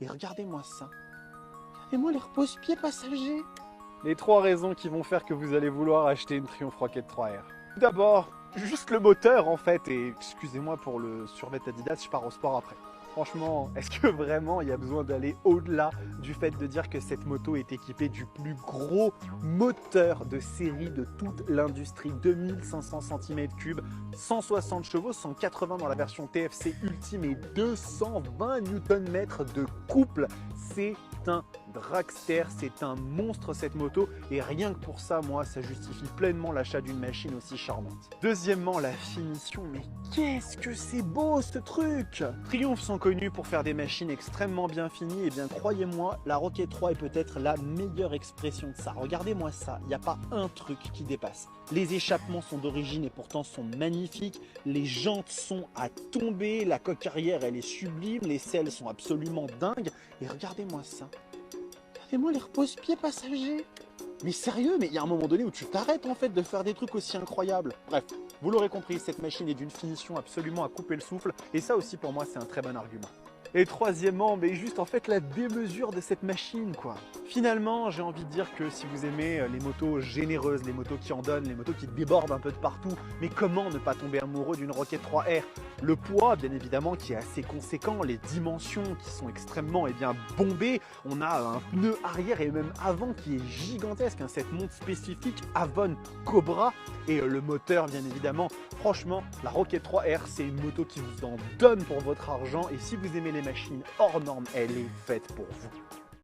Et regardez-moi ça. Regardez-moi les repose-pieds passagers. Les 3 raisons qui vont faire que vous allez vouloir acheter une Triumph Rocket 3R. Tout d'abord, juste le moteur en fait, et excusez-moi pour le survêt Adidas, je pars au sport après. Franchement, est-ce que vraiment il y a besoin d'aller au-delà du fait de dire que cette moto est équipée du plus gros moteur de série de toute l'industrie, 2500 cm3, 160 chevaux, 180 dans la version TFC Ultime et 220 Nm de couple. C'est un dragster, c'est un monstre cette moto et rien que pour ça, moi, ça justifie pleinement l'achat d'une machine aussi charmante. Deuxièmement, la finition, mais qu'est-ce que c'est beau ce truc! Triumph sont connus pour faire des machines extrêmement bien finies et bien croyez-moi, la Rocket 3 est peut-être la meilleure expression de ça. Regardez-moi ça, il n'y a pas un truc qui dépasse. Les échappements sont d'origine et pourtant sont magnifiques, les jantes sont à tomber, la coque arrière elle est sublime, les selles sont absolument dingues et regardez-moi ça. Regardez-moi les repose-pieds passagers. Mais sérieux, mais il y a un moment donné où tu t'arrêtes en fait de faire des trucs aussi incroyables. Bref, vous l'aurez compris, cette machine est d'une finition absolument à couper le souffle. Et ça aussi pour moi c'est un très bon argument. Et troisièmement, mais juste en fait la démesure de cette machine quoi. Finalement, j'ai envie de dire que si vous aimez les motos généreuses, les motos qui en donnent, les motos qui débordent un peu de partout, mais comment ne pas tomber amoureux d'une Rocket 3R? Le poids, bien évidemment, qui est assez conséquent, les dimensions qui sont extrêmement bombées. On a un pneu arrière et même avant qui est gigantesque, hein, cette montre spécifique Avon Cobra et le moteur, bien évidemment. Franchement, la Rocket 3R, c'est une moto qui vous en donne pour votre argent et si vous aimez les machines hors normes, elle est faite pour vous.